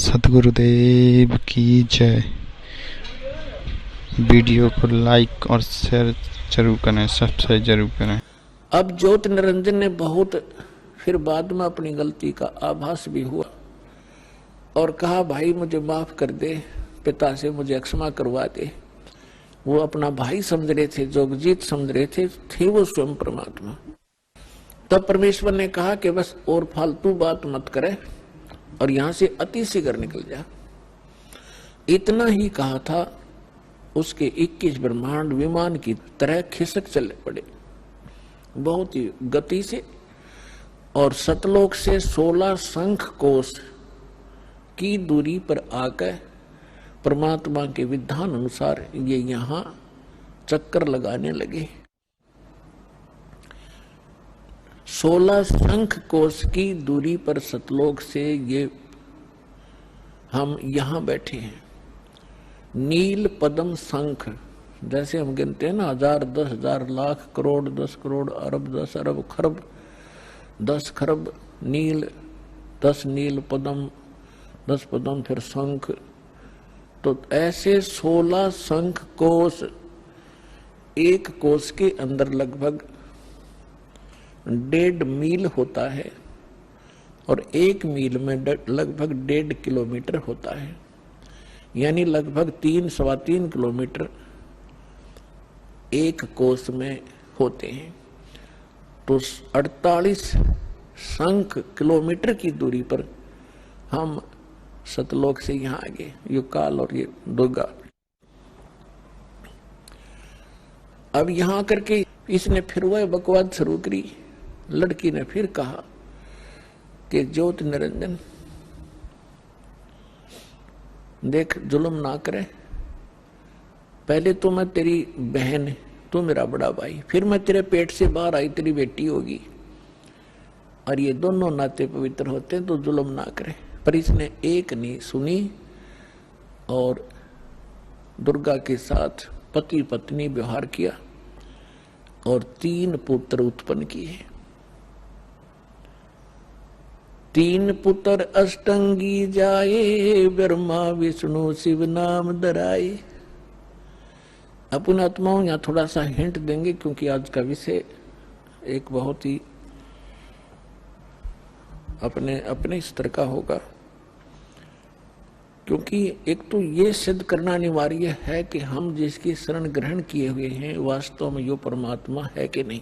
सतगुरुदेव की जय। वीडियो को लाइक और शेयर जरूर करें, सब्सक्राइब जरूर करें। अब ज्योति निरंजन ने बहुत फिर बाद में अपनी गलती का आभास भी हुआ और कहा, भाई मुझे माफ कर दे, पिता से मुझे क्षमा करवा दे। वो अपना भाई समझ रहे थे, जोगजीत समझ रहे थे वो स्वयं परमात्मा। तब परमेश्वर ने कहा कि बस और फालतू बात मत करे और यहां से अति शीघ्र निकल जा। इतना ही कहा था, उसके 21 ब्रह्मांड विमान की तरह खिसक चले पड़े बहुत ही गति से, और सतलोक से 16 शंख कोश की दूरी पर आकर परमात्मा के विधान अनुसार ये यहां चक्कर लगाने लगे। 16 शंख कोश की दूरी पर सतलोक से ये हम यहां बैठे हैं। नील पद्म शंख, जैसे हम गिनते हैं ना, 1000, 10,000, लाख, करोड़, 10 करोड़, अरब, 10 अरब, खरब, 10 खरब नील, 10 नील पद्म, 10 पद्म, फिर शंख। तो ऐसे 16 शंख कोश, एक कोश के अंदर लगभग 1.5 मील होता है और 1 मील में लगभग 1.5 किलोमीटर होता है, यानी लगभग 3-3.25 किलोमीटर एक कोश में होते हैं। तो 48 शंख किलोमीटर की दूरी पर हम सतलोक से यहां आ गए, ये काल और ये दुर्गा। अब यहां करके इसने फिर वह बकवाद शुरू करी। लड़की ने फिर कहा कि ज्योति निरंजन देख, जुल्म ना करे। पहले तो मैं तेरी बहन, तू मेरा बड़ा भाई, फिर मैं तेरे पेट से बाहर आई, तेरी बेटी होगी, और ये दोनों नाते पवित्र होते हैं, तो जुल्म ना करे। पर इसने एक नहीं सुनी और दुर्गा के साथ पति पत्नी व्यवहार किया और 3 पुत्र उत्पन्न किए। 3 पुत्र अष्टंगी जाए, ब्रह्मा विष्णु शिव नाम धराए। अपन आत्माओं यहाँ थोड़ा सा हिंट देंगे, क्योंकि आज का विषय एक बहुत ही अपने स्तर का होगा। क्योंकि एक तो ये सिद्ध करना अनिवार्य है कि हम जिसकी शरण ग्रहण किए हुए हैं वास्तव में यो परमात्मा है कि नहीं।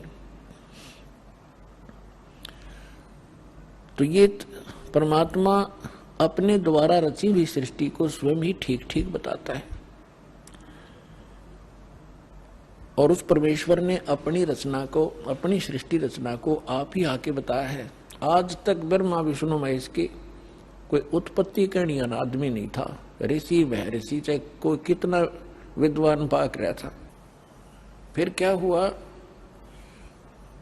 तो ये परमात्मा अपने द्वारा रची हुई सृष्टि को स्वयं ही ठीक ठीक बताता है, और उस परमेश्वर ने अपनी रचना को, अपनी सृष्टि रचना को आप ही आके बताया है। आज तक ब्रह्मा विष्णु महेश की कोई उत्पत्ति करने वाला आदमी नहीं था। ऋषि वह ऋषि, चाहे कोई कितना विद्वान पाक रहा था। फिर क्या हुआ,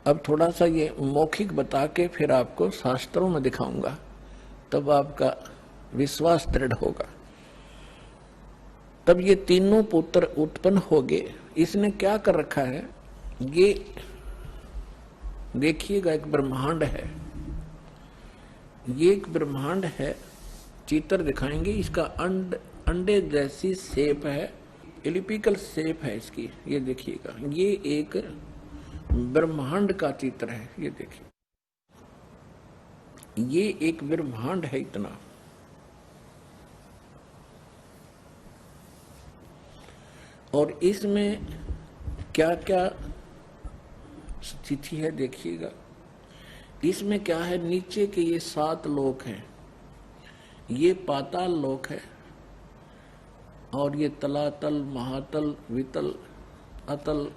अब थोड़ा सा ये मौखिक बता के फिर आपको शास्त्रों में दिखाऊंगा, तब आपका विश्वास दृढ़ होगा। तब ये तीनों पुत्र उत्पन्न हो गए। इसने क्या कर रखा है, ये देखिएगा, एक ब्रह्मांड है, ये एक ब्रह्मांड है। चित्र दिखाएंगे, इसका अंडे जैसी शेप है, एलिपिकल शेप है इसकी। ये देखिएगा, ये एक ब्रह्मांड का चित्र है। ये देखिए, ये एक ब्रह्मांड है इतना। और इसमें क्या क्या स्थिति है देखिएगा। इसमें क्या है, नीचे के ये 7 लोक हैं, ये पाताल लोक है, और ये तलातल, महातल, वितल, अतल,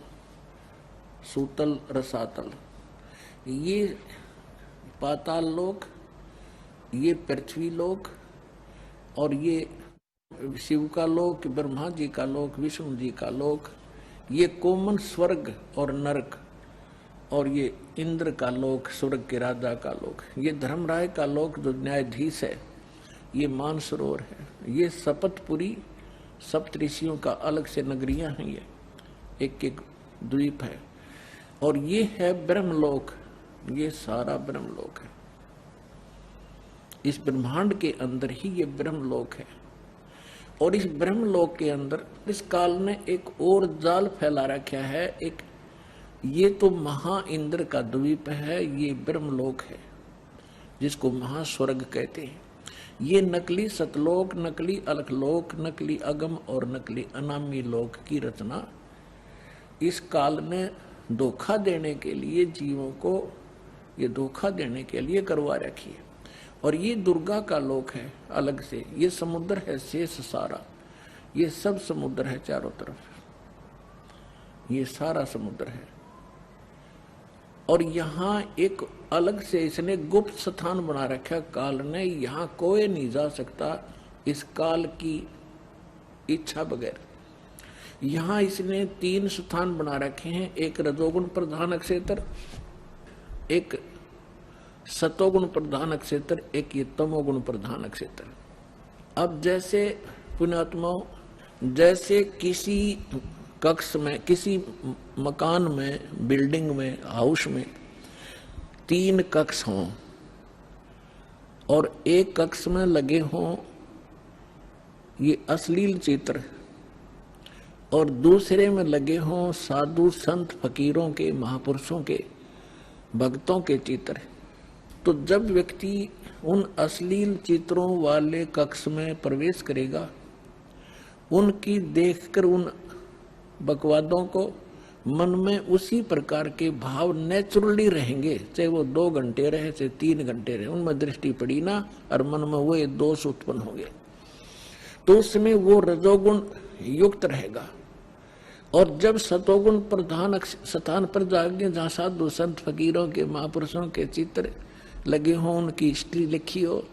सूतल, रसातल। ये पाताल लोक, ये पृथ्वी लोक, और ये शिव का लोक, ब्रह्मा जी का लोक, विष्णु जी का लोक, ये कोमन स्वर्ग और नरक, और ये इंद्र का लोक, स्वर्ग के राजा का लोक, ये धर्मराय का लोक जो न्यायाधीश है, ये मानसरोवर है, ये शपथपुरी सप्तऋषियों का अलग से नगरियां हैं, ये एक एक द्वीप है, और ये है ब्रह्मलोक, ये सारा ब्रह्मलोक है। इस ब्रह्मांड के अंदर ही ये ब्रह्मलोक है। और इस ब्रह्मलोक के अंदर इस काल ने एक और जाल फैला रखा है। एक ये तो महा इंद्र का द्वीप है, ये ब्रह्मलोक है जिसको महास्वर्ग कहते हैं। ये नकली सतलोक, नकली अलखलोक, नकली अगम और नकली अनामी लोक की रचना इस काल ने धोखा देने के लिए, जीवों को ये धोखा देने के लिए करवा रखी है। और ये दुर्गा का लोक है अलग से। ये समुद्र है शेष सारा, ये सब समुद्र है चारों तरफ, ये सारा समुद्र है। और यहाँ एक अलग से इसने गुप्त स्थान बना रखा काल ने, यहाँ कोई नहीं जा सकता इस काल की इच्छा बगैर। यहाँ इसने 3 स्थान बना रखे हैं, एक रजोगुण प्रधान क्षेत्र, एक सतोगुण प्रधान क्षेत्र, एक ये तमोगुण प्रधान क्षेत्र। अब जैसे पुण्यात्माओं, जैसे किसी कक्ष में, किसी मकान में, बिल्डिंग में, हाउस में 3 कक्ष हों और एक कक्ष में लगे हों ये अश्लील चित्र और दूसरे में लगे हों साधु संत फकीरों के, महापुरुषों के, भक्तों के चित्र, तो जब व्यक्ति उन अश्लील चित्रों वाले कक्ष में प्रवेश करेगा, उनकी देखकर उन बकवादों को मन में उसी प्रकार के भाव नेचुरली रहेंगे, चाहे वो 2 घंटे रहे, चाहे 3 घंटे रहे, उनमें दृष्टि पड़ी ना और मन में वो दोष उत्पन्न हो गए, तो उसमें वो रजोगुण युक्त रहेगा। और जब सतोगुण प्रधान स्थान पर जाएंगे, जहाँ साधु संत फकीरों के, महापुरुषों के चित्र लगे हों, उनकी हिस्ट्री लिखी हो,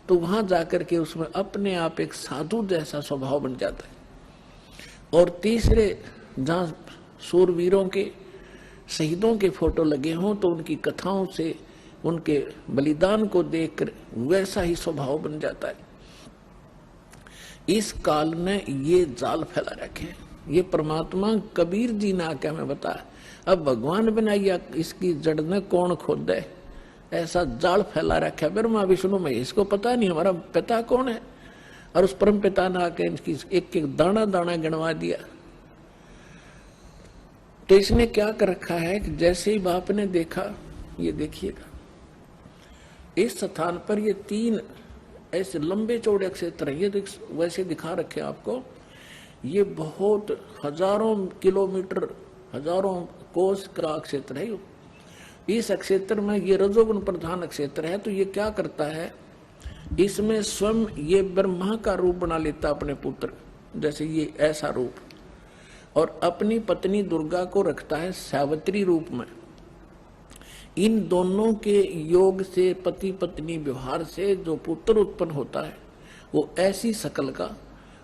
तो वहां जाकर के उसमें अपने आप एक साधु जैसा स्वभाव बन जाता है। और तीसरे जहाँ सूरवीरों के, शहीदों के फोटो लगे हों, तो उनकी कथाओं से, उनके बलिदान को देखकर वैसा ही स्वभाव बन जाता है। इस काल ने ये जाल फैला रखे हैं। ये परमात्मा कबीर जी ने आके हमें बताया। अब भगवान बनाइया इसकी जड़ ने कौन खोद है, ऐसा जाल फैला रखा है ब्रह्मा विष्णु में, इसको पता नहीं हमारा पिता कौन है। और उस परम पिता ने आके इनकी एक एक दाना दाना गिनवा दिया। तो इसने क्या कर रखा है कि जैसे ही बाप ने देखा, ये देखिएगा इस स्थान पर ये 3 ऐसे लंबे चौड़े क्षेत्र है। ये तो वैसे दिखा रखे आपको, ये बहुत हजारों किलोमीटर, हजारों कोस का क्षेत्र है। इस क्षेत्र में ये रजोगुण प्रधान क्षेत्र है। तो ये क्या करता है, इसमें स्वयं ये ब्रह्मा का रूप बना लेता अपने पुत्र, जैसे ये ऐसा रूप, और अपनी पत्नी दुर्गा को रखता है सावित्री रूप में। इन दोनों के योग से, पति पत्नी व्यवहार से जो पुत्र उत्पन्न होता है वो ऐसी शकल का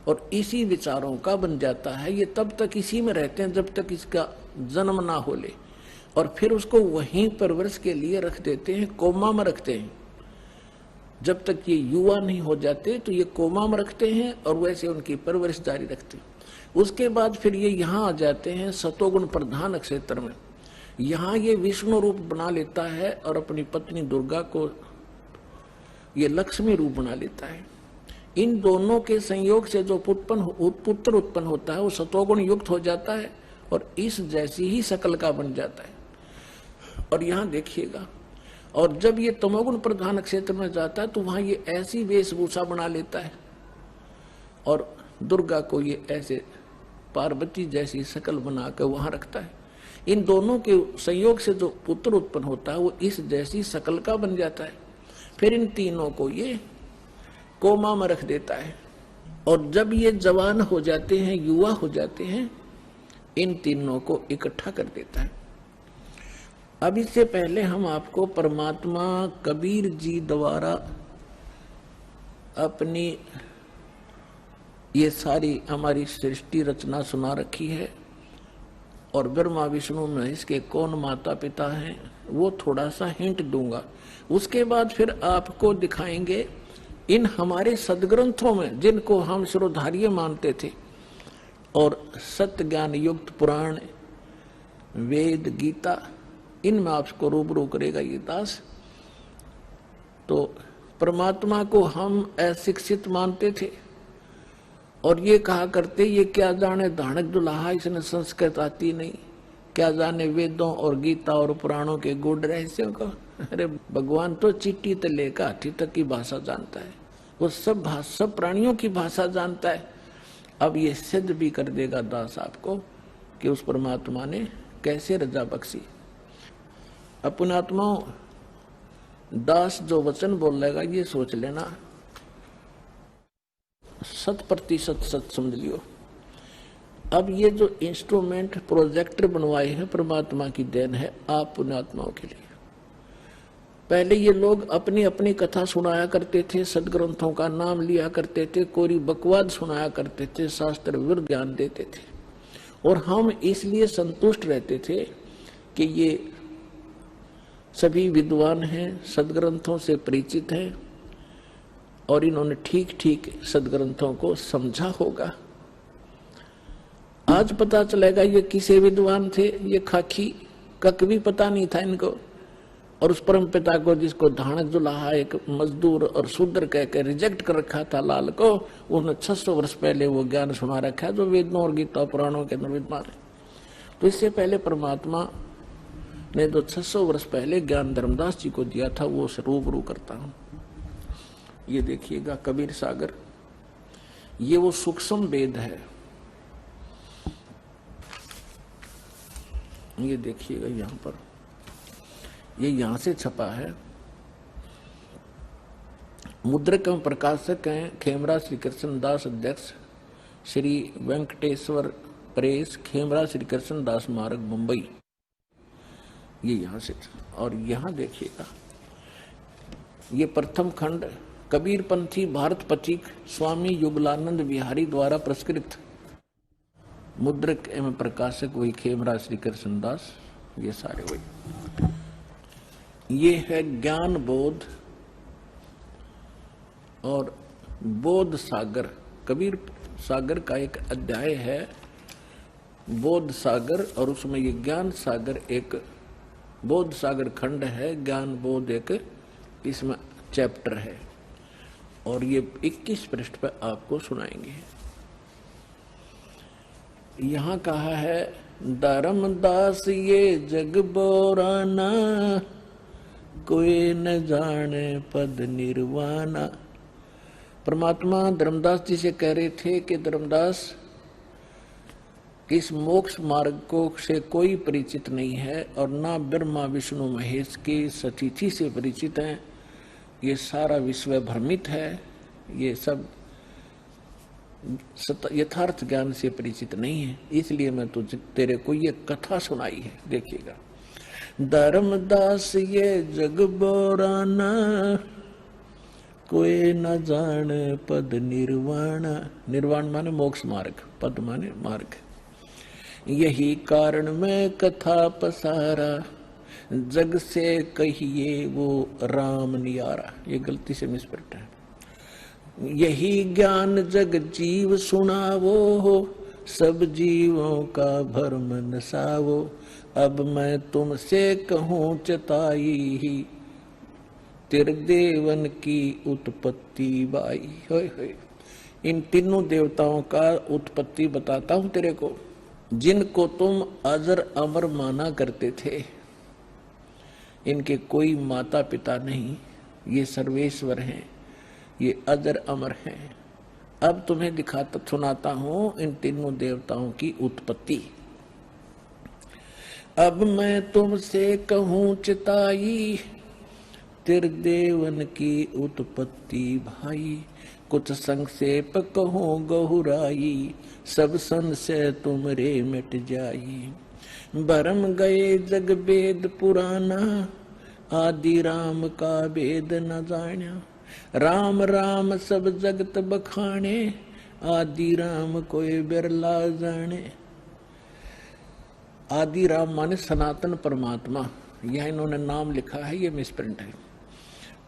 और इसी विचारों का बन जाता है। ये तब तक इसी में रहते हैं जब तक इसका जन्म ना हो ले, और फिर उसको वहीं परवरिश के लिए रख देते हैं, कोमा में रखते हैं। जब तक ये युवा नहीं हो जाते तो ये कोमा में रखते हैं और वैसे उनकी परवरिश जारी रखते हैं। उसके बाद फिर ये यहाँ आ जाते हैं सतोगुण प्रधान क्षेत्र में। यहाँ ये विष्णु रूप बना लेता है और अपनी पत्नी दुर्गा को ये लक्ष्मी रूप बना लेता है। इन दोनों के संयोग से जो पुत्र उत्पन्न होता है वो सतोगुण युक्त हो जाता है और इस जैसी ही शकल का बन जाता है। और यहाँ देखिएगा, और जब ये तमोगुण प्रधान क्षेत्र में जाता है तो वहां ये ऐसी वेशभूषा बना लेता है और दुर्गा को ये ऐसे पार्वती जैसी शकल बनाकर वहां रखता है। इन दोनों के संयोग से जो पुत्र उत्पन्न होता है वो इस जैसी शकल का बन जाता है। फिर इन तीनों को ये कोमा में रख देता है और जब ये जवान हो जाते हैं, युवा हो जाते हैं, इन तीनों को इकट्ठा कर देता है। अब इससे पहले हम आपको परमात्मा कबीर जी द्वारा अपनी ये सारी हमारी सृष्टि रचना सुना रखी है और ब्रह्मा विष्णु में इसके कौन माता पिता हैं वो थोड़ा सा हिंट दूंगा। उसके बाद फिर आपको दिखाएंगे इन हमारे सदग्रंथों में जिनको हम शिरोधार्य मानते थे और सत्य ज्ञान युक्त पुराण, वेद, गीता, इनमें आपको रूबरू करेगा ये दास। तो परमात्मा को हम अशिक्षित मानते थे और ये कहा करते ये क्या जाने धानक दुल्हा, इसने संस्कृत आती नहीं, क्या जाने वेदों और गीता और पुराणों के गूढ़ रहस्यों को। अरे भगवान तो चींटी से लेकर हाथी तक की भाषा जानता है, वो सब प्राणियों की भाषा जानता है। अब ये सिद्ध भी कर देगा दास आपको कि उस परमात्मा ने कैसे रजा बख्शी। अपने आत्माओं, दास जो वचन बोलेगा ये सोच लेना 100% सच समझ लियो। अब ये जो इंस्ट्रूमेंट प्रोजेक्टर बनवाए हैं परमात्मा की देन है आप पुण्यात्माओं के लिए। पहले ये लोग अपनी अपनी कथा सुनाया करते थे, सदग्रंथों का नाम लिया करते थे, कोरी बकवाद सुनाया करते थे, शास्त्र विरुद्ध ज्ञान देते थे और हम इसलिए संतुष्ट रहते थे कि ये सभी विद्वान हैं, सदग्रंथों से परिचित हैं और इन्होंने ठीक ठीक सदग्रंथों को समझा होगा। आज पता चलेगा ये किसे विद्वान थे, ये खाकी कक भी पता नहीं था इनको। और उस परम पिता को जिसको धानक दुल्हा एक मजदूर और शूद्र कह के रिजेक्ट कर रखा था लाल को, उन्होंने 600 वर्ष पहले वो ज्ञान सुना रखा है जो वेदों और गीता पुराणों के अंदर विद्वान है। तो इससे पहले परमात्मा ने जो 600 वर्ष पहले ज्ञान धर्मदास जी को दिया था वो रूबरू करता हूं। ये देखिएगा कबीर सागर, ये वो सूक्ष्म वेद है। ये देखिएगा यहां पर, ये यहां से छपा है। मुद्रक एवं प्रकाशक हैं खेमरा श्री कृष्ण दास, अध्यक्ष श्री वेंकटेश्वर प्रेस, खेमरा श्री कृष्ण दास मार्ग, मुंबई। ये यहां से, और यहां देखिएगा ये प्रथम खंड कबीरपंथी भारत पथिक स्वामी युगलानंद बिहारी द्वारा प्रस्कृत। मुद्रक एवं प्रकाशक वही खेमरा श्री कृष्ण दास, ये सारे वही। ये है ज्ञान बोध और बोध सागर। कबीर सागर का एक अध्याय है बोध सागर और उसमें ये ज्ञान सागर एक बोध सागर खंड है, ज्ञान बोध एक इसमें चैप्टर है और ये 21 पृष्ठ पर आपको सुनाएंगे। यहां कहा है धर्मदास ये जग बोराना, कोई न जाने पद निर्वाणा। परमात्मा धर्मदास जी से कह रहे थे कि धर्मदास इस मोक्ष मार्ग को से कोई परिचित नहीं है और ना ब्रह्मा विष्णु महेश की सतिथि से परिचित हैं। ये सारा विश्व भ्रमित है, ये सब यथार्थ ज्ञान से परिचित नहीं है, इसलिए मैं तुझे तेरे को ये कथा सुनाई है। देखिएगा धर्मदास ये जग बोराना, कोई न जाने पद निर्वाण। निर्वाण माने मोक्ष मार्ग, पद माने मार्ग। यही कारण मैं कथा पसारा, जग से कहिए वो राम नियारा। ये गलती से मिसप्रिंट है। यही ज्ञान जग जीव सुनावो हो, सब जीवों का भरम नसावो। अब मैं तुमसे कहूँ चताई ही, त्रिदेवन की उत्पत्ति बाई। होय होय, इन तीनों देवताओं का उत्पत्ति बताता हूं तेरे को, जिनको तुम अजर अमर माना करते थे। इनके कोई माता पिता नहीं, ये सर्वेश्वर हैं, ये अजर अमर हैं। अब तुम्हें दिखाता सुनाता हूं इन तीनों देवताओं की उत्पत्ति। अब मैं तुमसे कहूँ चिताई, त्रिदेवन की उत्पत्ति भाई। कुछ संक्षेप कहूँ गहुराई, सब संशय तुमरे मिट जाई। भरम गए जग वेद पुराना, आदि राम का वेद न जाना। राम राम सब जगत बखाने, आदि राम कोई बिरला जाने। आदि राम माने सनातन परमात्मा, यह इन्होंने नाम लिखा है, ये मिसप्रिंट है।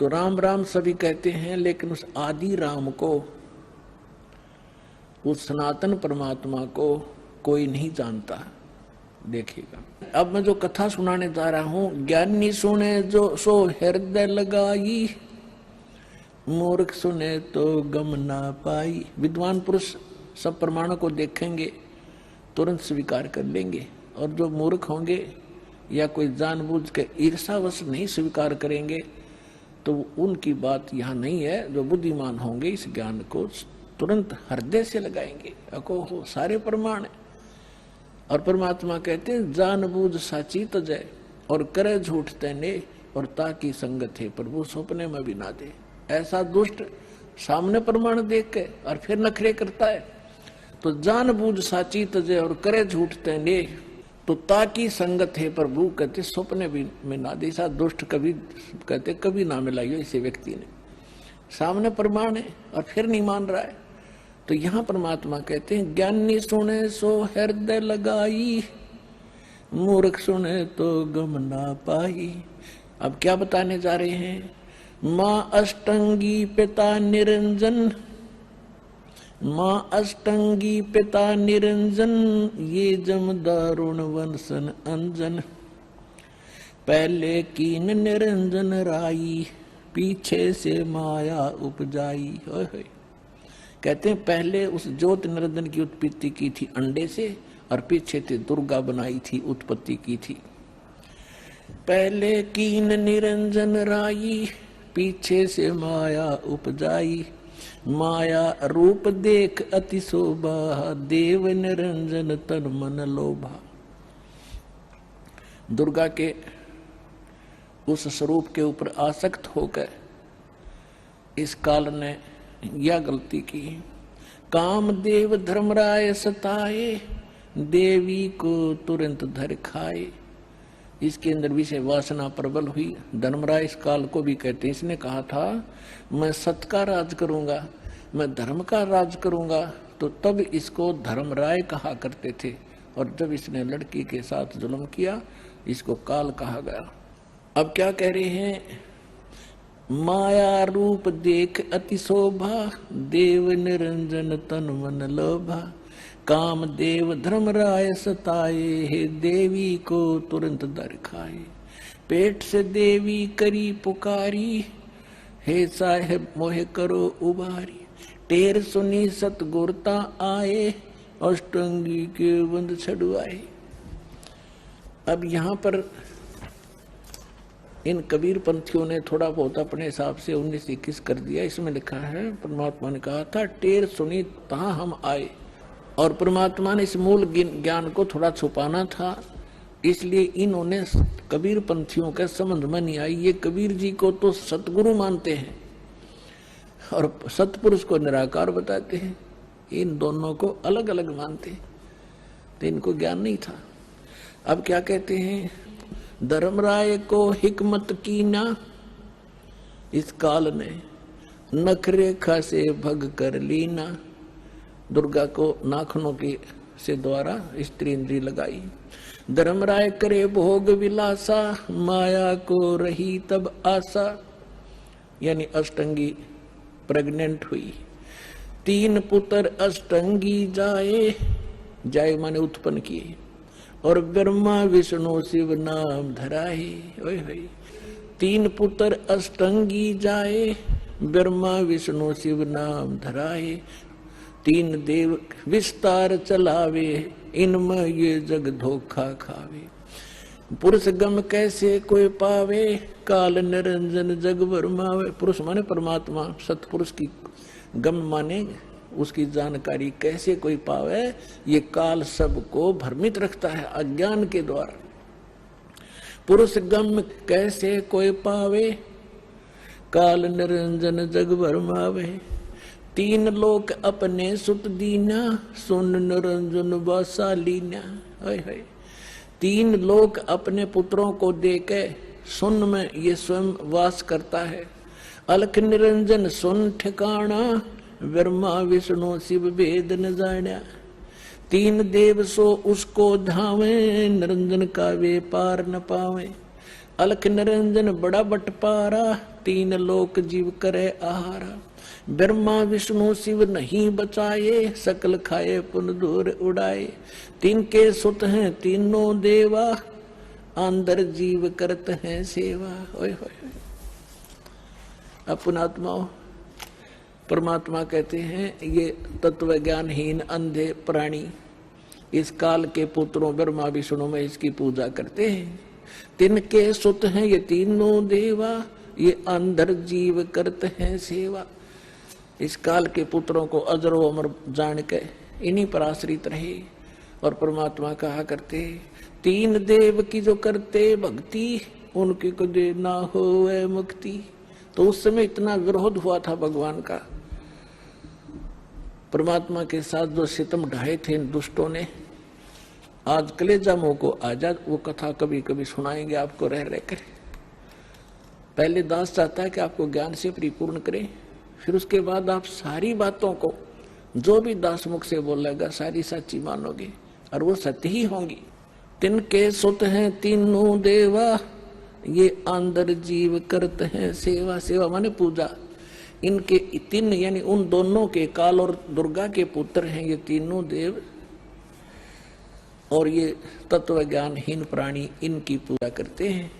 तो राम राम सभी कहते हैं, लेकिन उस आदि राम को, उस सनातन परमात्मा को कोई नहीं जानता। देखिएगा अब मैं जो कथा सुनाने जा रहा हूं, ज्ञानी सुने जो सो हृदय लगाई। मूर्ख सुने तो गम ना पाई। विद्वान पुरुष सब प्रमाणों को देखेंगे, तुरंत स्वीकार कर लेंगे, और जो मूर्ख होंगे या कोई जानबूझ के ईर्षावश नहीं स्वीकार करेंगे तो उनकी बात यहाँ नहीं है। जो बुद्धिमान होंगे इस ज्ञान को तुरंत हृदय से लगाएंगे, अको सारे प्रमाण है। और परमात्मा कहते हैं जानबूझ साची तजय और करे झूठ तेने और ताकि संगत है प्रभु सपने में भी ना दे। ऐसा दुष्ट सामने प्रमाण देख के और फिर नखरे करता है, तो जानबूझ साची तजय और करे झूठ तेने तो ताकि संगत है प्रभु कहते सपने भी में ना दे। ऐसा दुष्ट कभी कहते कभी ना मिलाइयो इसे व्यक्ति ने। सामने प्रमाण है और फिर नहीं मान रहा है। तो यहाँ परमात्मा कहते हैं ज्ञानी सुने सो हृदय लगाई, मूर्ख सुने तो गम ना पाई। अब क्या बताने जा रहे हैं? माँ अष्टंगी पिता निरंजन, माँ अष्टंगी पिता निरंजन, ये जम दारुण वंशन अंजन। पहले कीन निरंजन राई, पीछे से माया उपजाई। कहते हैं पहले उस ज्योत निरंजन की उत्पत्ति की थी अंडे से, और पीछे से दुर्गा बनाई थी, उत्पत्ति की थी। पहले कीन निरंजन राई, पीछे से माया उपजाई। माया रूप देख अति शोभा, देव निरंजन तन मन लोभा। दुर्गा के उस स्वरूप के ऊपर आसक्त होकर इस काल ने यह गलती की। कामदेव धर्मराय सताए, देवी को तुरंत धर खाए। इसके अंदर विषय वासना प्रबल हुई। धर्मराय इस काल को भी कहते हैं, इसने कहा था मैं सत्य का राज करूंगा, मैं धर्म का राज करूंगा, तो तब इसको धर्मराय कहा करते थे। और जब इसने लड़की के साथ जुल्म किया इसको काल कहा गया। अब क्या कह रहे हैं? माया रूप देख अति शोभा, देव निरंजन तन मन लोभा। काम देव धर्मराय सताए, हे देवी को तुरंत दर खाए। पेट से देवी करी पुकारी, हे साहेब मोहे करो उबारी। टेर सुनी सतगुरता आए, अष्टंगी के बंद छड़वाए। अब यहाँ पर इन कबीर पंथियों ने थोड़ा बहुत अपने हिसाब से 19-21 कर दिया। इसमें लिखा है परमात्मा ने कहा था टेर सुनी तहाँ हम आए, और परमात्मा ने इस मूल ज्ञान को थोड़ा छुपाना था, इसलिए इन्होंने कबीर पंथियों के संबंध में नहीं आई। ये कबीर जी को तो सतगुरु मानते हैं और सतपुरुष को निराकार बताते हैं, इन दोनों को अलग अलग मानते हैं, तो इनको ज्ञान नहीं था। अब क्या कहते हैं? धर्मराय को हिकमत की ना, इस काल ने नखरेखा से भग कर लीना। दुर्गा को नाखनों के से द्वारा स्त्री इंद्री लगाई। धर्मराय करे भोग विलासा, माया को रही तब आशा। यानी अष्टंगी प्रेग्नेंट हुई। 3 पुत्र अष्टंगी जाए, जाए माने उत्पन्न किए, और ब्रह्मा विष्णु शिव नाम धराए। 3 पुत्र अष्टंगी जाए, ब्रह्मा विष्णु शिव नाम धराए। 3 देव विस्तार चलावे, इनमें ये जग धोखा खावे। पुरुष गम कैसे कोई पावे, काल निरंजन जग भरमावे। पुरुष माने परमात्मा, सतपुरुष की गम माने उसकी जानकारी कैसे कोई पावे, ये काल सबको भ्रमित रखता है अज्ञान के द्वारा। पुरुष गम कैसे कोई पावे, काल निरंजन जग भरमावे। 3 लोक अपने सुत दीना, सुन निरंजन वासा लीना। 3 लोक अपने पुत्रों को देके सुन में ये स्वयं वास करता है। अलख निरंजन सुन ठिकाना, ब्रह्मा विष्णु शिव वेद न जाना। 3 देव सो उसको धावे, निरंजन का वे पार न पावे। अलख निरंजन बड़ा बटपारा, 3 लोक जीव करे आहारा। ब्रह्मा विष्णु शिव नहीं बचाए, सकल खाए पुन दूर उड़ाए। 3 के सुत हैं तीनों देवा, अंदर जीव करत हैं सेवा। ओए होए अपनात्माओं, परमात्मा कहते हैं ये तत्व ज्ञानहीन अंधे प्राणी इस काल के पुत्रों ब्रह्मा विष्णु में इसकी पूजा करते हैं। तिनके सुत हैं ये तीनों देवा, ये अंधर जीव करते हैं सेवा। इस काल के पुत्रों को अजरो अमर जान के इन्हीं पर आश्रित रहे। और परमात्मा कहा करते तीन देव की जो करते भक्ति उनकी कदे ना होए मुक्ति। तो उस समय इतना विरोध हुआ था भगवान का, परमात्मा के साथ जो सितम ढाए थे इन दुष्टों ने। आज कलेजा मुंह को आजाद वो कथा कभी कभी सुनाएंगे आपको रह रहकर। पहले दास चाहता है कि आपको ज्ञान से परिपूर्ण करे, फिर उसके बाद आप सारी बातों को जो भी दास मुख से बोलेगा सारी सच्ची मानोगे और वो सत्य ही होंगी। तिनके सुत हैं तीनों देवा, ये अंदर जीव करते हैं सेवा। सेवा माने पूजा। इनके तीन यानी उन दोनों के, काल और दुर्गा के पुत्र हैं ये तीनों देव, और ये तत्व ज्ञानहीन प्राणी इनकी पूजा करते हैं।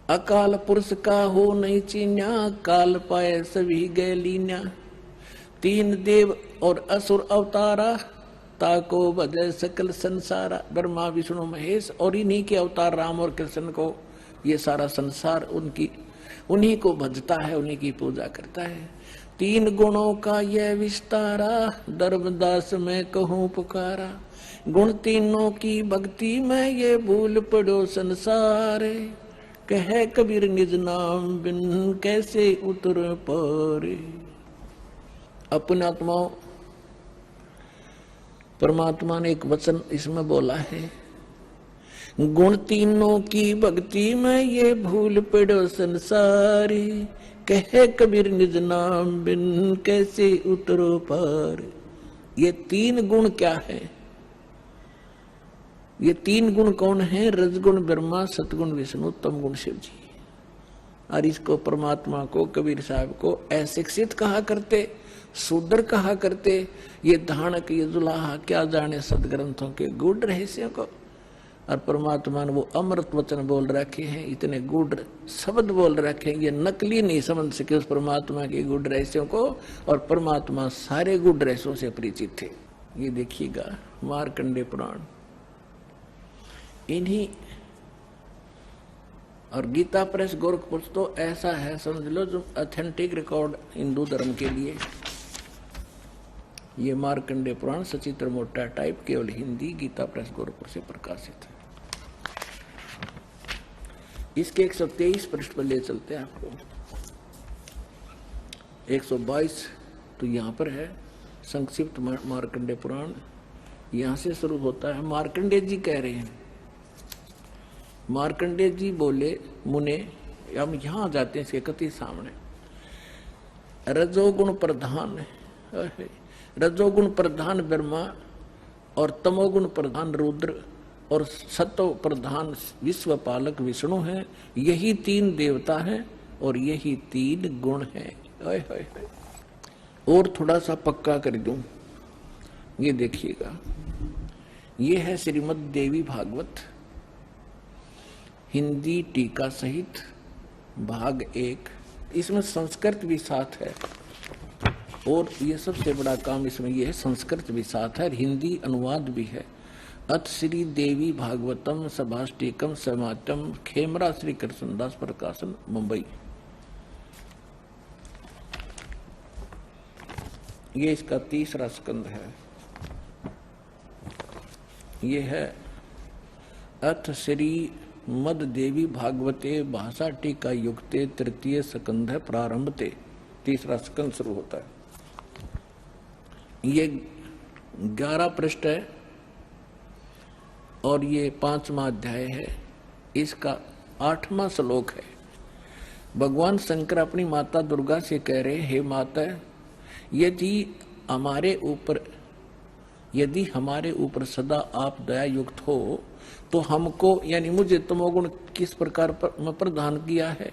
अकाल पुरुष का हो नहीं चीन्या, काल पाए सभी गए लीन्या। तीन देव और असुर अवतारा, ताको बदले सकल संसारा। ब्रह्मा विष्णु महेश और इन्हीं के अवतार राम और कृष्ण को ये सारा संसार उन्हीं को भजता है, उन्हीं की पूजा करता है। तीन गुणों का यह विस्तारा, धर्मदास में कहूँ पुकारा। गुण तीनों की भक्ति में ये भूल पड़ो संसार। कहे कबीर निज नाम बिन कैसे उतर पारे। अपने आत्माओं, परमात्मा ने एक वचन इसमें बोला है, गुण तीनों की भक्ति में ये भूल पड़ो संसारी। कहे कबीर निज नाम बिन कैसे उतरो पार। ये तीन गुण क्या है? ये तीन गुण कौन है? रजगुण ब्रह्मा, सतगुण विष्णु, तमगुण शिव जी। और इसको परमात्मा को, कबीर साहब को अशिक्षित कहा करते, शूद्र कहा करते। ये धानक, ये जुलाहा क्या जाने सदग्रंथों के गूढ़ रहस्यों को। और परमात्मा ने वो अमृत वचन बोल रखे हैं, इतने गूढ़ शब्द बोल रखे हैं, ये नकली नहीं समझ सके उस परमात्मा के गूढ़ रहस्यों को। और परमात्मा सारे गूढ़ रहस्यों से परिचित थे। ये देखिएगा मार्कंडेय पुराण, इन्हीं और गीता प्रेस गोरखपुर तो ऐसा है समझ लो जो ऑथेंटिक रिकॉर्ड हिंदू धर्म के लिए। ये मार्कंडेय पुराण सचित्र मोटा टाइप, केवल हिंदी, गीता प्रेस गोरखपुर से प्रकाशित है। इसके 123 पृष्ठ पर ले चलते हैं आपको। 122 तो यहाँ पर है संक्षिप्त मार्कंडेय पुराण, यहाँ से शुरू होता है। मार्कंडेय जी कह रहे हैं, मार्कंडेय जी बोले, मुने, हम यहाँ जाते हैं इसके कति सामने। रजोगुण प्रधान, रजोगुण प्रधान ब्रह्मा और तमोगुण प्रधान रुद्र और सत्व प्रधान विश्व पालक विष्णु हैं। यही तीन देवता हैं और यही तीन गुण हैं। और थोड़ा सा पक्का कर दूं, ये देखिएगा, ये है श्रीमद् देवी भागवत हिंदी टीका सहित भाग 1। इसमें संस्कृत भी साथ है, और ये सबसे बड़ा काम इसमें ये है, संस्कृत भी साथ है और हिंदी अनुवाद भी है। अथ श्री देवी भागवतम सभाष्टिकम समातम, खेमरा श्री कृष्णदास प्रकाशन, मुंबई। ये इसका तीसरा स्कंद है। ये है अथ श्री मद देवी भागवते भाषा टीका युक्ते तृतीय स्कंध है प्रारंभते। तीसरा स्कंद शुरू होता है। ये 11 पृष्ठ है और ये 5वां अध्याय है। इसका 8वां श्लोक है। भगवान शंकर अपनी माता दुर्गा से कह रहे, हे माता, यदि हमारे ऊपर सदा आप दया युक्त हो तो हमको यानी मुझे तमोगुण किस प्रकार प्रदान किया है,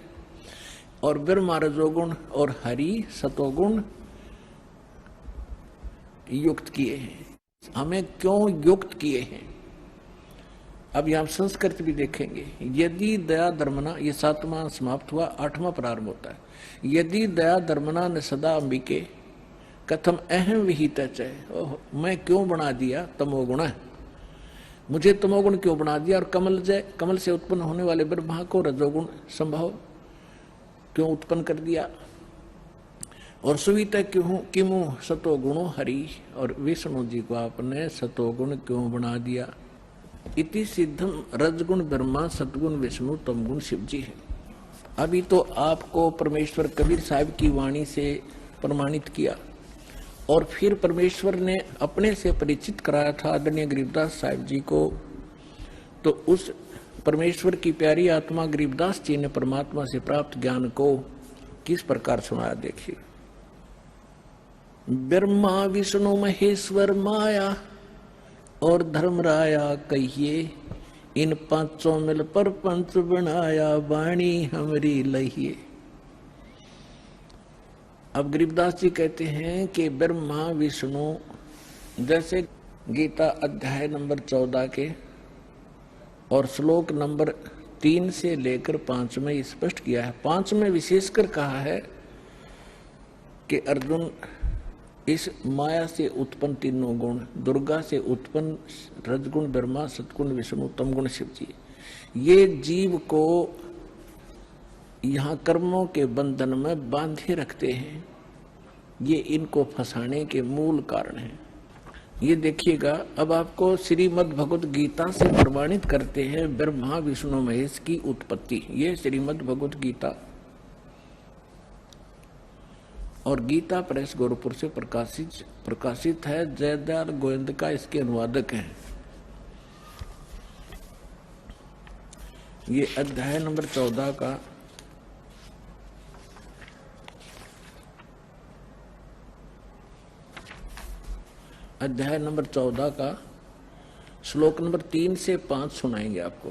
और ब्रह्मा रजोगुण और हरि सतोगुण युक्त किए हैं। हमें क्यों युक्त किए हैं? अब यहाँ संस्कृत भी देखेंगे। यदि दया धर्मना, ये 7वां समाप्त हुआ, 8वां प्रारंभ होता है। यदि दया धर्मना न सदा अंबिके कथम अहम विहित चय। मैं क्यों बना दिया तमोगुण है, मुझे तमोगुण क्यों बना दिया, और कमल से उत्पन्न होने वाले ब्रह्मा को रजोगुण संभव क्यों उत्पन्न कर दिया, और सुवित क्यों किमु सतोगुणो हरि, और विष्णु जी को आपने सतोगुण क्यों बना दिया। इति सिद्धम रजगुण ब्रह्मा सतगुण विष्णु तमगुण शिव जी है। अभी तो आपको परमेश्वर कबीर साहब की वाणी से प्रमाणित किया, और फिर परमेश्वर ने अपने से परिचित कराया था आदरणीय गरीबदास साहिब जी को। तो उस परमेश्वर की प्यारी आत्मा गरीबदास जी ने परमात्मा से प्राप्त ज्ञान को किस प्रकार सुनाया, देखिए। ब्रह्मा विष्णु महेश्वर माया और धर्मराया कहिए, इन पांचों मिल पर पंच बनाया, वाणी हमारी लहिए। अब गरीबदास जी कहते हैं कि ब्रह्मा विष्णु, जैसे गीता अध्याय नंबर 14 के और श्लोक नंबर 3 से लेकर 5 में स्पष्ट किया है। 5 में विशेषकर कहा है कि अर्जुन, इस माया से उत्पन्न तीनों गुण, दुर्गा से उत्पन्न रजगुण ब्रह्मा, सतगुण विष्णु, तमगुण शिव जी, ये जीव को यहाँ कर्मों के बंधन में बांधे रखते हैं। ये इनको फंसाने के मूल कारण हैं। ये देखिएगा, अब आपको श्रीमद् भगवत गीता से प्रमाणित करते हैं ब्रह्मा विष्णु महेश की उत्पत्ति। ये श्रीमद् भगवत गीता और गीता प्रेस गोरखपुर से प्रकाशित है। जयदयाल गोविंद का इसके अनुवादक हैं। ये अध्याय नंबर 14 का श्लोक नंबर 3 से 5 सुनाएंगे आपको।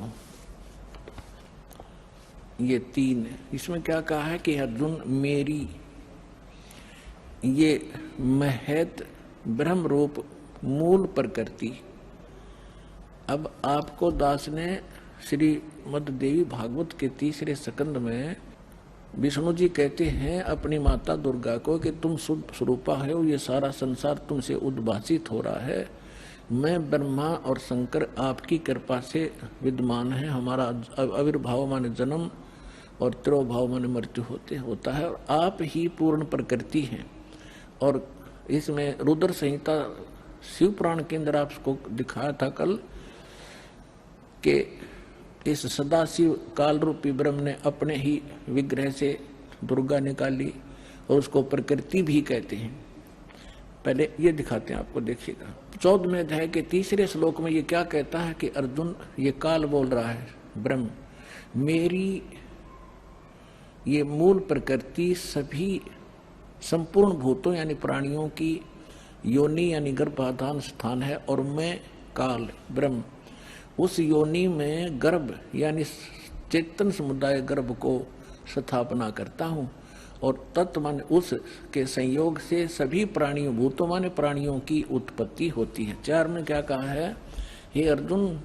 ये 3 इसमें क्या कहा है कि अर्जुन, मेरी ये महत ब्रह्म रूप मूल प्रकृति। अब आपको दास ने श्रीमद् देवी भागवत के 3रे स्कंद में विष्णु जी कहते हैं अपनी माता दुर्गा को कि तुम शुद्ध स्वरूपा हो, ये सारा संसार तुमसे उद्भासित हो रहा है। मैं ब्रह्मा और शंकर आपकी कृपा से विद्यमान है। हमारा आविर्भाव माने जन्म और तिरोभाव माने मृत्यु होता है, और आप ही पूर्ण प्रकृति हैं। और इसमें रुद्र संहिता शिव पुराण के अंदर आपको दिखाया था कल कि इस सदाशिव काल रूपी ब्रह्म ने अपने ही विग्रह से दुर्गा निकाली, और उसको प्रकृति भी कहते हैं। पहले ये दिखाते हैं आपको, देखिएगा। 14वें अध्याय के 3रे श्लोक में ये क्या कहता है कि अर्जुन, ये काल बोल रहा है ब्रह्म, मेरी ये मूल प्रकृति सभी संपूर्ण भूतों यानी प्राणियों की योनि यानी गर्भाधान स्थान है, और मैं काल ब्रह्म उस योनि में गर्भ यानी चेतन समुदाय गर्भ को स्थापना करता हूँ, और तत्व माने उस के संयोग से सभी प्राणियों, भूतों माने प्राणियों की उत्पत्ति होती है। 4 में क्या कहा है, हे अर्जुन,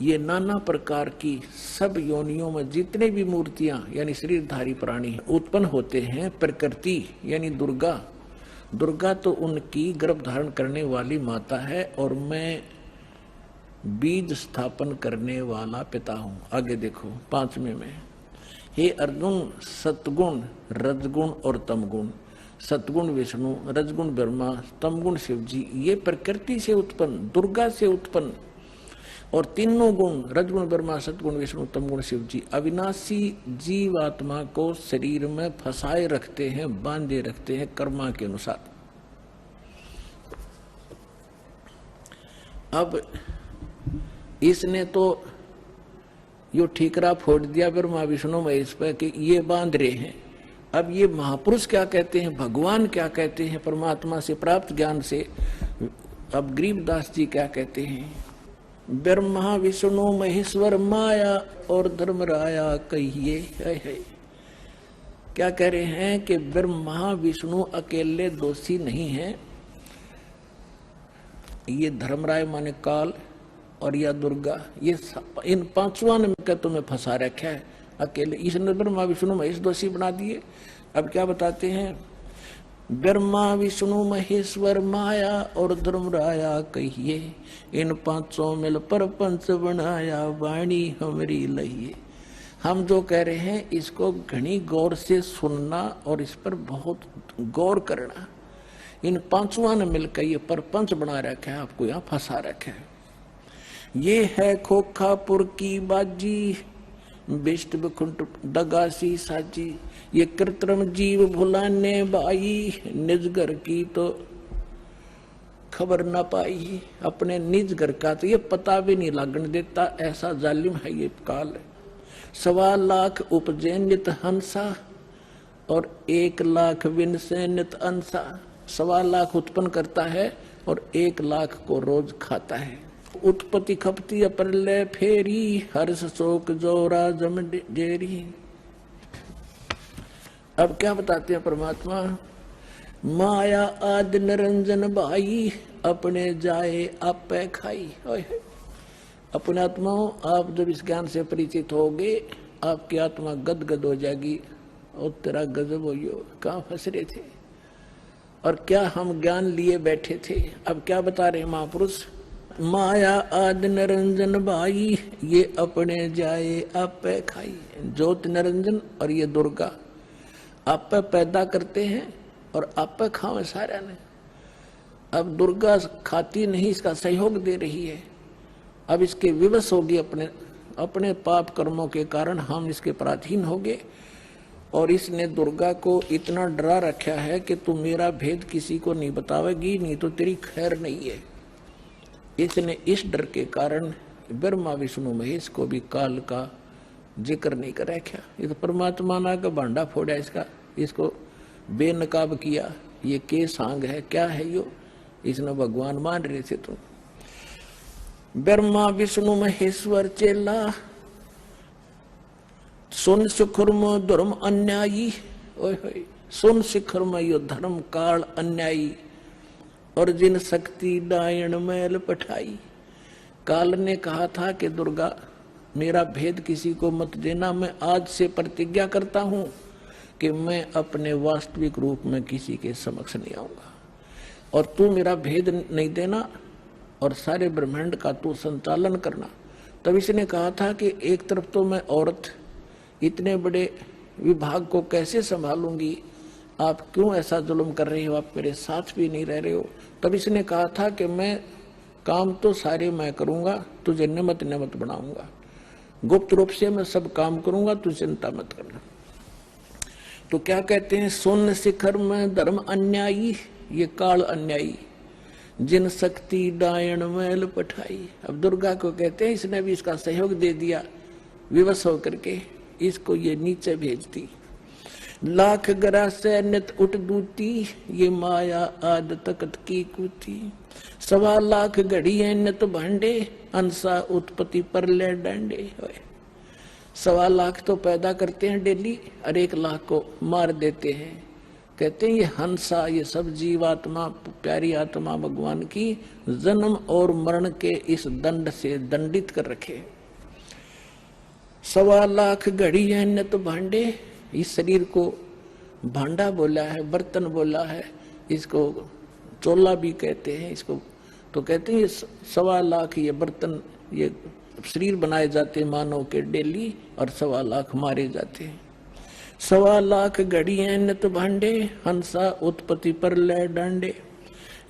ये नाना प्रकार की सब योनियों में जितने भी मूर्तियां यानी शरीरधारी प्राणी उत्पन्न होते हैं, प्रकृति यानी दुर्गा तो उनकी गर्भ धारण करने वाली माता है, और मैं बीज स्थापन करने वाला पिता हूं। आगे देखो 5वें में, हे अर्जुन, सतगुण रजगुण और तमगुण, सतगुण विष्णु, रजगुण ब्रह्मा, तमगुण शिव जी, ये प्रकृति से उत्पन्न, दुर्गा से उत्पन्न, और तीनों गुण रजगुण ब्रह्मा सतगुण विष्णु तमगुण शिव जी अविनाशी जीवात्मा को शरीर में फंसाए रखते हैं, बांधे रखते हैं कर्मा के अनुसार। अब इसने तो यो ठीकरा फोड़ दिया ब्रह्मा विष्णु महेश पे कि ये बांध रहे हैं। अब ये महापुरुष क्या कहते हैं, भगवान क्या कहते हैं परमात्मा से प्राप्त ज्ञान से। अब गरीबदास जी क्या कहते हैं, ब्रह्मा विष्णु महेश्वर माया और धर्मराया कहिए। है क्या कह रहे हैं कि ब्रह्मा विष्णु अकेले दोषी नहीं है, ये धर्मराय माने काल और या दुर्गा, ये इन पांचवा ने मिलकर तुम्हें फंसा रखा है अकेले। इसने ब्रह्मा विष्णु महेश दोषी बना दिए। अब क्या बताते हैं, ब्रह्मा विष्णु महेश्वर माया और धर्मराया कहिए, इन पांचों मिल पर पंच बनाया वाणी हमारी लहिए। हम जो कह रहे हैं इसको घनी गौर से सुनना और इस पर बहुत गौर करना। इन पांचों ने मिलकर ये परपंच बना रखा है, आपको यहाँ फंसा रखा है। ये है खोखापुर की बाजी, बिष्ट बखुंट दगासी साजी, ये कृत्रिम जीव भुलाने बाई, निज घर की तो खबर न पाई। अपने निज घर का तो ये पता भी नहीं लगने देता, ऐसा जालिम है ये काल। 1.25 लाख उपजे नित हंसा और 1 लाख विन से नित अंसा। 1.25 लाख उत्पन्न करता है और 1 लाख को रोज खाता है। उत्पत्ति खपती अप्रलय फेरी, हर्ष शोक जोरा जम जेरी। अब क्या बताते हैं परमात्मा, माया आदि निरंजन भाई, अपने जाए आपे खाई। अपने आत्माओं, आप जब इस ज्ञान से परिचित होगे आपकी आत्मा गदगद हो जाएगी। और तेरा गजब हो, कहाँ फंस रहे थे और क्या हम ज्ञान लिए बैठे थे। अब क्या बता रहे महापुरुष, माया आदि निरंजन भाई, ये अपने जाए आपे खाई। ज्योत निरंजन और ये दुर्गा आप पैदा करते हैं और आप खावे सारा ने। अब दुर्गा खाती नहीं, इसका सहयोग दे रही है। अब इसके विवश होगी, अपने पाप कर्मों के कारण हम इसके पराधीन हो गए। और इसने दुर्गा को इतना डरा रखा है कि तू मेरा भेद किसी को नहीं बतावेगी, नहीं तो तेरी खैर नहीं है। इसने इस डर के कारण ब्रह्मा विष्णु महेश को भी काल का जिक्र नहीं कर रखा। ये तो परमात्मा ना का भांडा फोड़ा इसका, इसको बेनकाब किया। ये के सांग है, क्या है यो, इसने भगवान मान रहे थे तुम। ब्रह्मा विष्णु महेश्वर चेला, सुन शिखरम धर्म अन्यायी। ओए होए, सुन शिखरम यो धर्म काल अन्यायी, और जिन शक्ति डायन मैल पठाई। काल ने कहा था कि दुर्गा मेरा भेद किसी को मत देना, मैं आज से प्रतिज्ञा करता हूं कि मैं अपने वास्तविक रूप में किसी के समक्ष नहीं आऊंगा, और तू मेरा भेद नहीं देना और सारे ब्रह्मांड का तू संचालन करना। तब इसने कहा था कि एक तरफ तो मैं औरत इतने बड़े विभाग को कैसे संभालूंगी, आप क्यों ऐसा जुल्म कर रहे हो, आप मेरे साथ भी नहीं रह रहे हो। तब इसने कहा था कि मैं काम तो सारे मैं करूंगा, तुझे नियमित बनाऊंगा, गुप्त रूप से मैं सब काम करूंगा, तू चिंता मत करना। तो क्या कहते हैं, सुन शिखर में धर्म अन्यायी, ये काल अन्यायी, जिन शक्ति डायन मैल पठाई। अब दुर्गा को कहते हैं इसने भी इसका सहयोग दे दिया, विवश होकर के इसको ये नीचे भेजती। लाख गरा से नित उठ दूती, ये माया आद तकत की कूती। 1.25 लाख घड़ी है नित भांडे, अंसा उत्पत्ति पर ले डांडे। 1.25 लाख तो पैदा करते हैं डेली और 1 लाख को मार देते हैं। कहते हैं ये हंसा, ये सब जीवात्मा, प्यारी आत्मा भगवान की जन्म और मरण के इस दंड से दंडित कर रखे। 1.25 लाख घड़ी है नित भांडे, इस शरीर को भांडा बोला है, बर्तन बोला है, इसको चोला भी कहते हैं इसको। तो कहते हैं ये 1.25 लाख ये बर्तन, ये शरीर बनाए जाते हैं मानव के डेली, और 1.25 लाख मारे जाते हैं। 1.25 लाख घड़ी है नित भांडे, हंसा उत्पत्ति पर ले डांडे।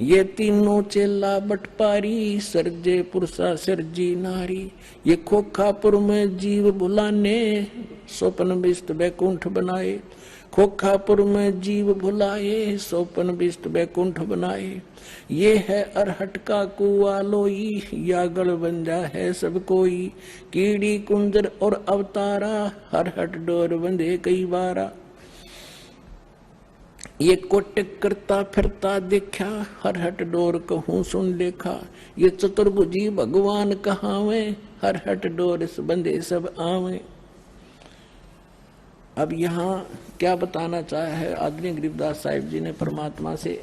ये तीनों चेला बटपारी, सरजे पुरुषा सरजी नारी। ये खोखापुर में जीव भुलाने, स्वप्न बिस्त बैकुंठ बनाए। खोखापुर में जीव भुलाए, स्वप्न बिस्त बैकुंठ बनाए। ये है अरहट का कुआ लोई, या गढ़बंजा है सब कोई। कीड़ी कुंजर और अवतारा, हरहट डोर बंधे कई बारा। ये कोटिक करता फिरता देखा, हरहट डोर कहूँ सुन लेखा। ये चतुर्भुजी भगवान कहावे, हरहट डोर बंधे सब आवे। अब यहाँ क्या बताना चाहा है आदरणीय गरीबदास साहिब जी ने परमात्मा से,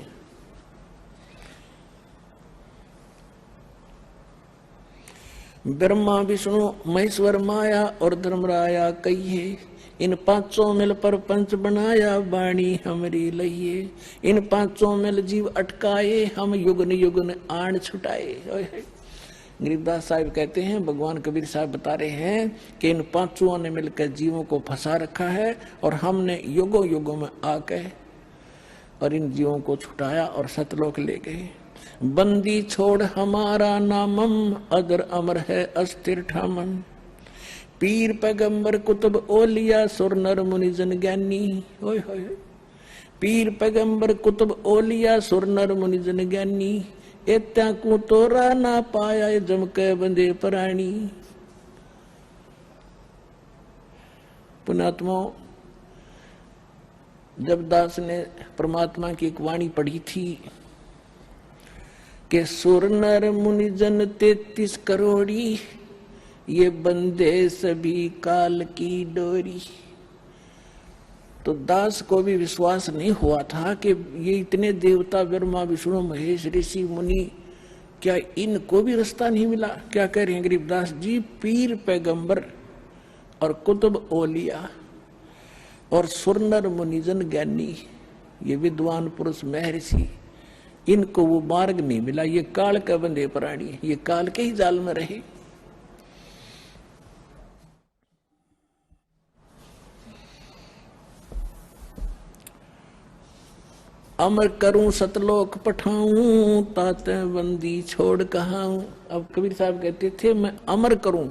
ब्रह्मा विष्णु महेश्वर माया और धर्मराया कहिए, इन पांचों मिल पर पंच बनाया वाणी हमरी लइए, इन पांचों मिल जीव अटकाए हम युगन युगन आण छुटाए। गरीबदास साहब कहते हैं, भगवान कबीर साहब बता रहे हैं कि इन पांचों ने मिलकर जीवों को फंसा रखा है और हमने युगों युगों में आके और इन जीवों को छुटाया और सतलोक ले गए। बंदी छोड़ हमारा नामम, अदर अमर है अस्थिर ठामम, पीर पैगंबर कुतुब ओलिया सुर नर मुनि जन ज्ञानी। ओए होए, पीर पैगंबर कुतुब ओलिया सुर नर मुनि जन ज्ञानी, एत्या को तोरा ना पाया जम के बंदे प्राणी। पुणात्मा, जब दास ने परमात्मा की एक वाणी पढ़ी थी कि सुर नर मुनि जन 33 करोड़ी, ये बंदे सभी काल की डोरी, तो दास को भी विश्वास नहीं हुआ था कि ये इतने देवता ब्रह्मा विष्णु महेश ऋषि मुनि, क्या इनको भी रास्ता नहीं मिला? क्या कह रहे हैं गरीबदास जी? पीर पैगंबर और कुतुब ओलिया और सुरनर मुनिजन ज्ञानी, ये विद्वान पुरुष महर्षि, इनको वो मार्ग नहीं मिला। ये काल का बंदे प्राणी, ये काल के ही जाल में रहे। अमर करूं सतलोक पठाऊं, ताते बंदी छोड़ कहाऊं। अब कबीर साहब कहते थे, मैं अमर करूं